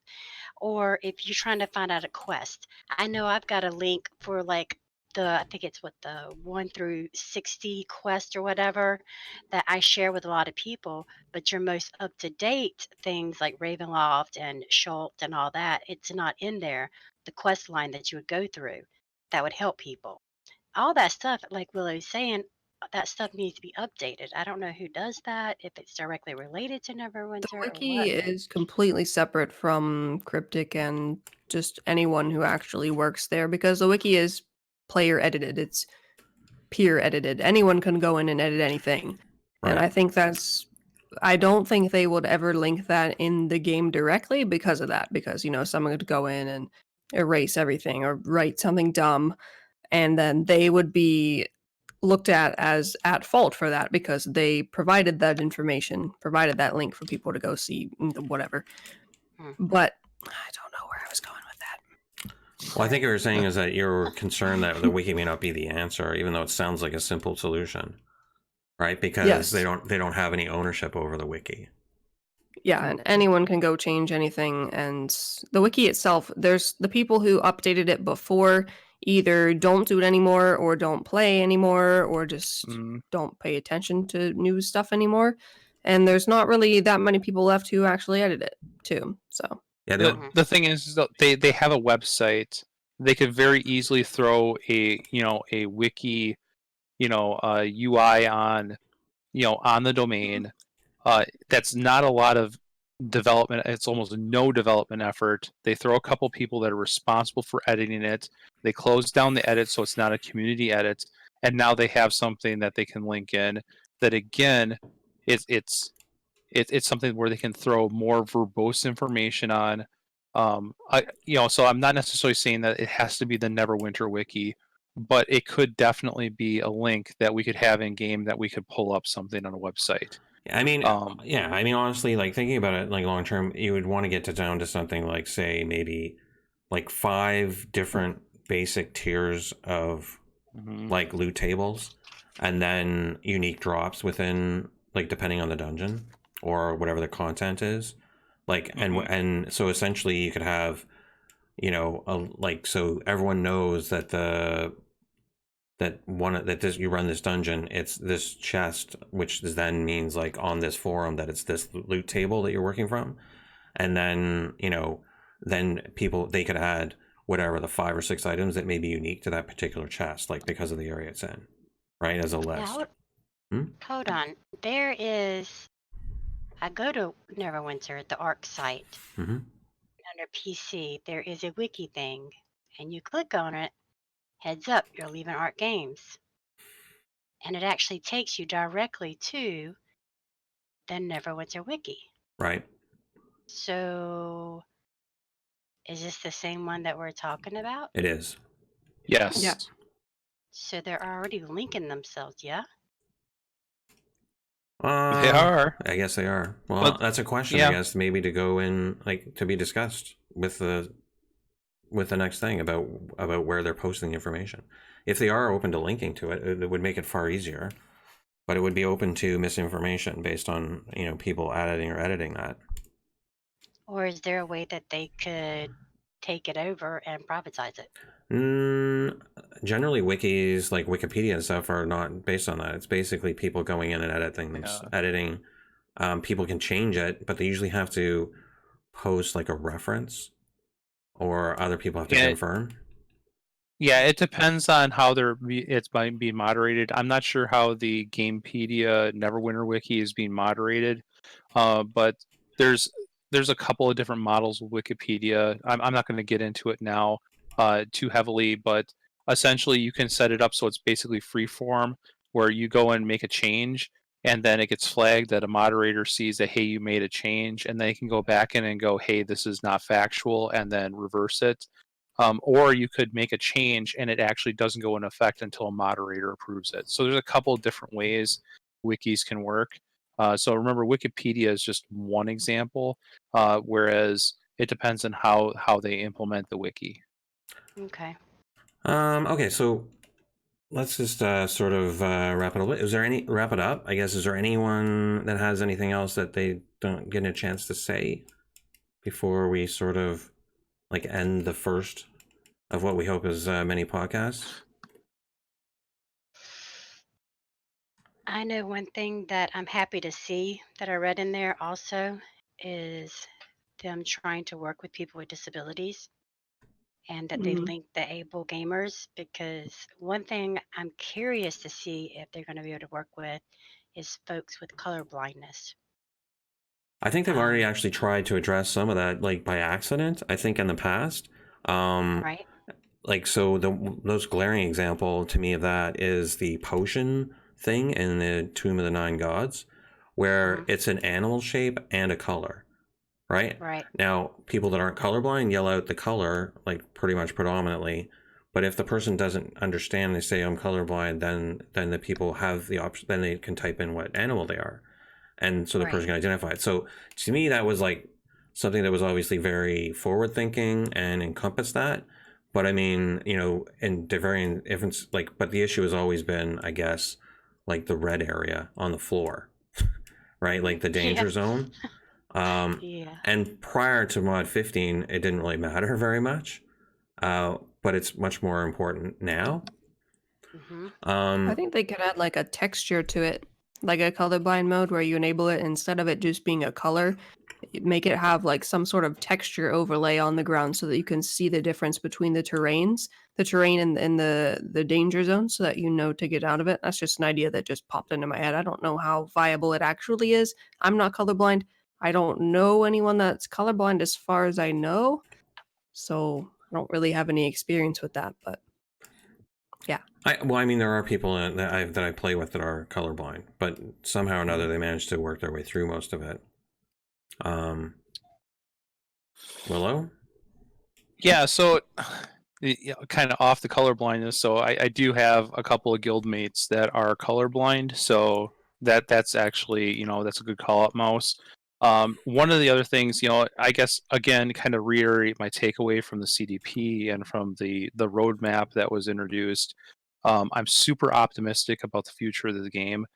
S3: Or if you're trying to find out a quest, I know I've got a link for like I think it's what the 1 through 60 quest or whatever that I share with a lot of people. But your most up to date things like Ravenloft and Schultz and all that, it's not in there. The quest line that you would go through that would help people. All that stuff, like Willow's saying, that stuff needs to be updated. I don't know who does that, if it's directly related to
S2: The
S3: Neverwinter or
S2: wiki
S3: what, but
S2: is completely separate from Cryptic and just anyone who actually works there because the wiki is player edited. It's peer edited. Anyone can go in and edit anything. And
S1: Right.
S2: I think I don't think they would ever link that in the game directly because of that. Because, someone could go in and erase everything or write something dumb, and then they would be looked at as at fault for that because they provided that information, provided that link for people to go see whatever.
S3: Hmm.
S2: But I don't know where I was going with that.
S1: Well, I think what you're saying is that you're concerned that the wiki may not be the answer, even though it sounds like a simple solution, right? Because
S2: Yes.
S1: they don't have any ownership over the wiki.
S2: Yeah, and anyone can go change anything. And the wiki itself, there's the people who updated it before either don't do it anymore or don't play anymore or just don't pay attention to new stuff anymore. And there's not really that many people left who actually edit it too. So
S1: Yeah,
S4: The thing is that they have a website. They could very easily throw a wiki, UI on the domain. That's not a lot of development. It's almost no development effort. They throw a couple people that are responsible for editing it. They close down the edit so it's not a community edit, and now they have something that they can link in. That again, it's something where they can throw more verbose information on. So I'm not necessarily saying that it has to be the Neverwinter wiki, but it could definitely be a link that we could have in game that we could pull up something on a website.
S1: I mean, honestly, like thinking about it, like long term, you would want to get down to something like, say, maybe like 5 different basic tiers of like loot tables, and then unique drops within, like, depending on the dungeon or whatever the content is, like, and so essentially you could have, so everyone knows that you run this dungeon, it's this chest, which then means, like, on this forum that it's this loot table that you're working from, and then then they could add whatever the 5 or 6 items that may be unique to that particular chest, like because of the area it's in, right, as a list.
S3: Hold on. There is, I go to Neverwinter, the ARC site. Under PC, there is a wiki thing, and you click on it. Heads up, you're leaving ARC Games. And it actually takes you directly to the Neverwinter wiki.
S1: Right.
S3: So, is this the same one that we're talking about?
S1: It is.
S4: Yes.
S2: Yeah.
S3: So they're already linking themselves, yeah?
S4: They are.
S1: I guess they are. Well, that's a question,
S4: yeah.
S1: I guess, maybe to go in, like, to be discussed with the next thing about where they're posting the information. If they are open to linking to it, it would make it far easier. But it would be open to misinformation based on, people editing that.
S3: Or is there a way that they could take it over and privatize it?
S1: Generally, wikis like Wikipedia and stuff are not based on that. It's basically people going in and editing people can change it, but they usually have to post like a reference, or other people have to
S4: Yeah,
S1: confirm.
S4: yeah, it depends on how it's being moderated. I'm not sure how the Gamepedia Neverwinter wiki is being moderated, but there's a couple of different models with Wikipedia. I'm not going to get into it now too heavily, but essentially you can set it up so it's basically free form, where you go and make a change, and then it gets flagged that a moderator sees that, hey, you made a change, and they can go back in and go, hey, this is not factual, and then reverse it. Or you could make a change and it actually doesn't go into effect until a moderator approves it. So there's a couple of different ways wikis can work. So remember, Wikipedia is just one example, whereas it depends on how they implement the wiki.
S3: Okay.
S1: Okay, so let's just sort of wrap it up. Wrap it up? I guess, is there anyone that has anything else that they don't get a chance to say before we sort of like end the first of what we hope is many podcasts?
S3: I know one thing that I'm happy to see that I read in there also is them trying to work with people with disabilities, and that they
S2: Mhm.
S3: link the able gamers, because one thing I'm curious to see if they're going to be able to work with is folks with color blindness.
S1: I think they've already actually tried to address some of that, like by accident, I think, in the past.
S3: Right?
S1: Like, so the most glaring example to me of that is the potion thing in the Tomb of the Nine Gods, where
S3: Mhm.
S1: it's an animal shape and a color, right?
S3: Right.
S1: Now, people that aren't colorblind yell out the color, like pretty much predominantly. But if the person doesn't understand, they say I'm colorblind, then the people have the option, then they can type in what animal they are, and so the
S3: Right.
S1: person can identify it. So to me, that was like something that was obviously very forward thinking and encompassed that. But I mean, you know, and the varying difference, like, but the issue has always been, I guess, like the red area on the floor, right? Like the
S3: Yeah.
S1: danger zone. Um,
S3: Yeah.
S1: and prior to mod 15, it didn't really matter very much. But it's much more important now.
S3: Hmm.
S2: I
S1: Um,
S2: think they could add like a texture to it, like a colorblind mode where you enable it instead of it just being a color, make it have like some sort of texture overlay on the ground so that you can see the difference between the terrain and the danger zone so that you know to get out of it. That's just an idea that just popped into my head. I don't know how viable it actually is. I'm not colorblind. I don't know anyone that's colorblind as far as I know. So I don't really have any experience with that, but yeah.
S1: I mean, there are people that I play with that are colorblind, but somehow or another they manage to work their way through most of it. Willow?
S4: Yeah, so kind of off the color blindness. So I do have a couple of guild mates that are colorblind. So that's actually, that's a good call out, Mouse. One of the other things, I guess again, kind of reiterate my takeaway from the CDP and from the roadmap that was introduced. I'm super optimistic about the future of the game.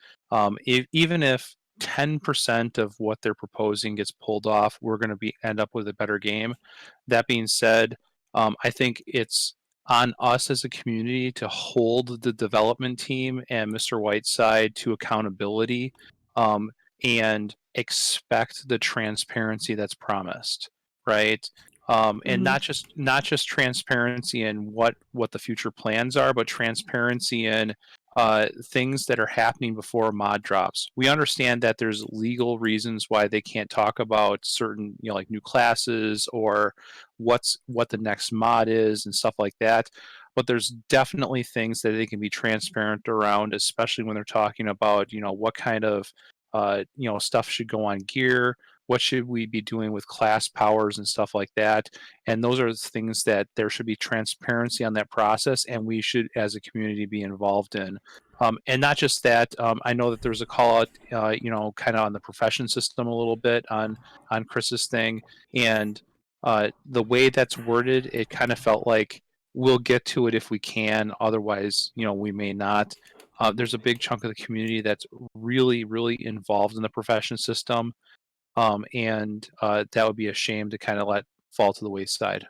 S4: Even if 10% of what they're proposing gets pulled off, we're going to end up with a better game. That being said, I think it's on us as a community to hold the development team and Mr. Whiteside to accountability, and expect the transparency that's promised, right? And
S2: Mhm.
S4: not just transparency in what the future plans are, but transparency in things that are happening before mod drops. We understand that there's legal reasons why they can't talk about certain, like new classes or what the next mod is and stuff like that. But there's definitely things that they can be transparent around, especially when they're talking about, what kind of stuff should go on gear, what should we be doing with class powers and stuff like that. And those are things that there should be transparency on that process, and we should as a community be involved in. And not just that, I know that there's a call out, kind of on the profession system a little bit on Chris's thing, and the way that's worded, it kind of felt like we'll get to it if we can, otherwise, we may not. There's a big chunk of the community that's really, really involved in the profession system, and that would be a shame to kind of let fall to the wayside.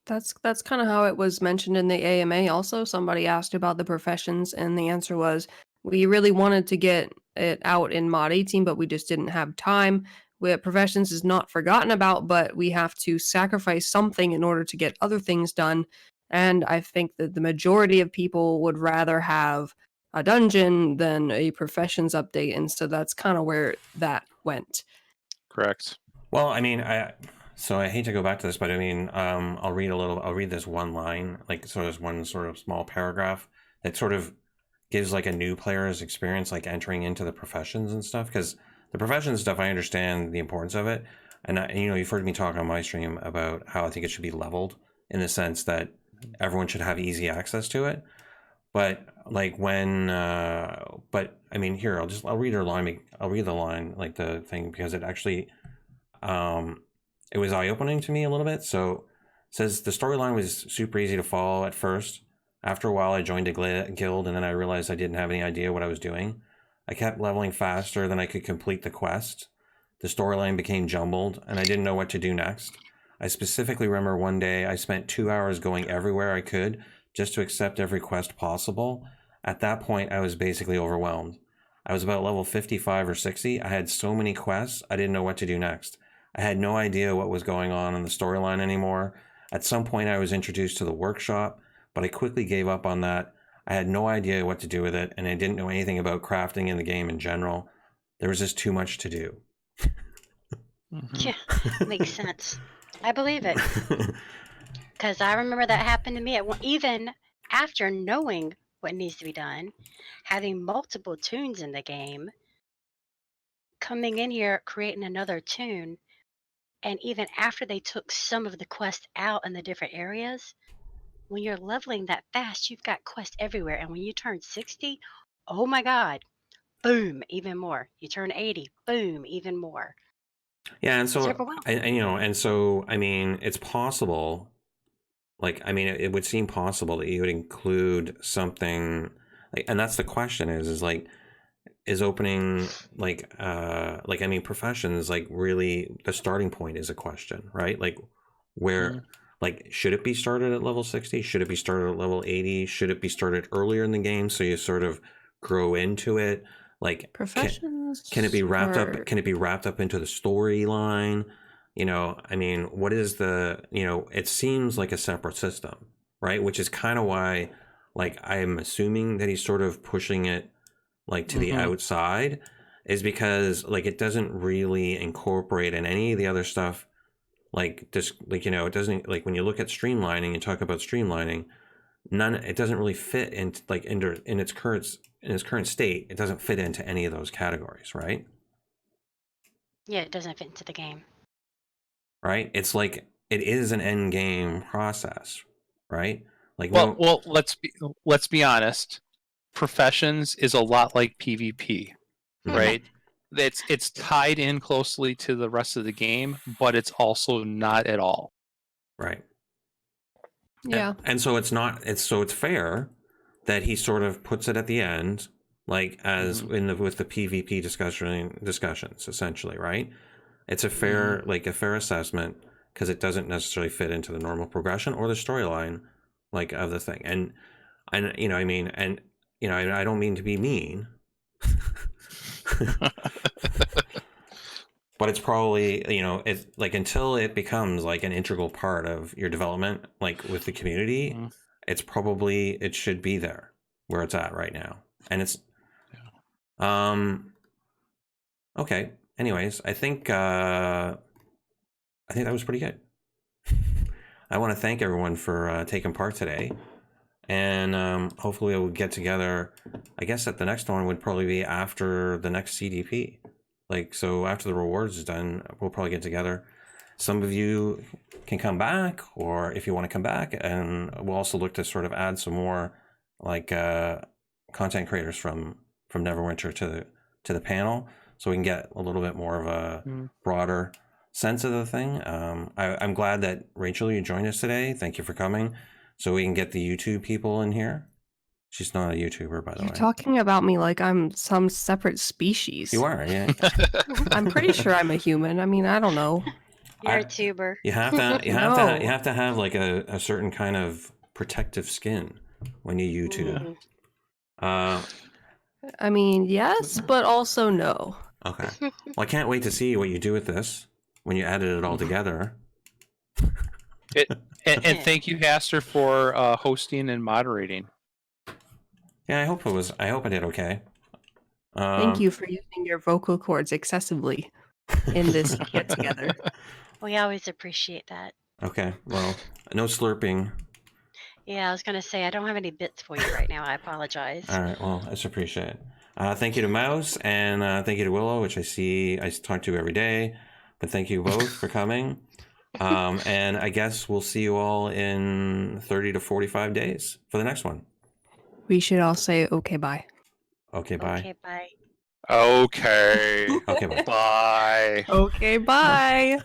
S2: That's kind of how it was mentioned in the AMA also. Somebody asked about the professions and the answer was we really wanted to get it out in Mod 18, but we just didn't have time. Professions is not forgotten about, but we have to sacrifice something in order to get other things done. And I think that the majority of people would rather have a dungeon than a professions update, and so that's kind of where that went.
S4: Correct.
S1: Well, I mean, I hate to go back to this, but I mean, I'll read this one line, like sort of one sort of small paragraph that sort of gives like a new player's experience, like entering into the professions and stuff. Because the professions stuff, I understand the importance of it, and you've heard me talk on my stream about how I think it should be leveled in the sense that everyone should have easy access to it. But like but I mean, here I'll read the line, like the thing, because it actually, it was eye-opening to me a little bit. So it says the storyline was super easy to follow at first. After a while, I joined a guild, and then I realized I didn't have any idea what I was doing. I kept leveling faster than I could complete the quest. The storyline became jumbled, and I didn't know what to do next. I specifically remember one day I spent 2 hours going everywhere I could just to accept every quest possible. At that point, I was basically overwhelmed. I was about level 55 or 60. I had so many quests, I didn't know what to do next. I had no idea what was going on in the storyline anymore. At some point, I was introduced to the workshop, but I quickly gave up on that. I had no idea what to do with it, and I didn't know anything about crafting in the game in general. There was just too much to do.
S3: Yeah, makes sense. I believe it. Because I remember that happened to me. Even after knowing what needs to be done, having multiple tunes in the game, coming in here, creating another tune, and even after they took some of the quests out in the different areas, when you're leveling that fast, you've got quests everywhere. And when you turn 60, oh my God, boom, even more. You turn 80, boom, even more.
S1: Yeah, and
S3: It's
S1: so
S3: overwhelming.
S1: I mean, it's possible. Like, I mean, it would seem possible that you would include something, like, and that's the question is like, is opening I mean, professions, like, really the starting point is a question, right? Like, where, like, should it be started at level 60? Should it be started at level 80? Should it be started earlier in the game so you sort of grow into it? Like,
S2: Professions
S1: can it be wrapped up? Can it be wrapped up into the storyline? I mean, what is it seems like a separate system, right? Which is kind of why, like, I'm assuming that he's sort of pushing it, like, to the outside, is because, like, it doesn't really incorporate in any of the other stuff. Like, just, like, it doesn't, like, when you look at streamlining and talk about streamlining, it doesn't really fit into, like, in its current state, it doesn't fit into any of those categories, right?
S3: Yeah, it doesn't fit into the game.
S1: Right? It's like it is an end game process, right? Like,
S4: well, let's be honest. Professions is a lot like PvP, right? It's tied in closely to the rest of the game, but it's also not at all.
S1: Right.
S2: Yeah.
S1: And so it's fair that he sort of puts it at the end, like, as with the PvP discussions, essentially, right? It's a fair assessment, because it doesn't necessarily fit into the normal progression or the storyline, like, of the thing. And I don't mean to be mean, but it's probably, it's like, until it becomes like an integral part of your development, like, with the community, it should be there where it's at right now. And it's okay. Anyways, I think that was pretty good. I want to thank everyone for taking part today, and hopefully we'll get together. I guess that the next one would probably be after the next CDP. Like, so after the rewards is done, we'll probably get together. Some of you can come back, or if you want to come back, and we'll also look to sort of add some more, like, content creators from Neverwinter to the panel, so we can get a little bit more of a broader sense of the thing. I'm glad that, Rachel, you joined us today. Thank you for coming, so we can get the YouTube people in here. She's not a YouTuber, by the way.
S2: You're talking about me like I'm some separate species.
S1: You are, yeah.
S2: I'm pretty sure I'm a human. I mean, I don't know.
S3: You're a tuber.
S1: You have to have like a certain kind of protective skin when you YouTube.
S2: I mean, yes, but also no.
S1: Okay. Well, I can't wait to see what you do with this when you edit it all together.
S4: And thank you, Haster, for hosting and moderating.
S1: Yeah, I hope I did okay.
S2: Thank you for using your vocal cords excessively in this get together.
S3: We always appreciate that.
S1: Okay. Well, no slurping.
S3: Yeah, I was gonna say I don't have any bits for you right now. I apologize.
S1: All right. Well, I just appreciate it. Thank you to Mouse and thank you to Willow, which I talk to every day. But thank you both for coming. And I guess we'll see you all in 30 to 45 days for the next one.
S2: We should all say okay, bye.
S1: Okay, bye.
S3: Okay, bye.
S4: Okay.
S1: Okay, bye.
S4: Bye.
S2: Okay, bye.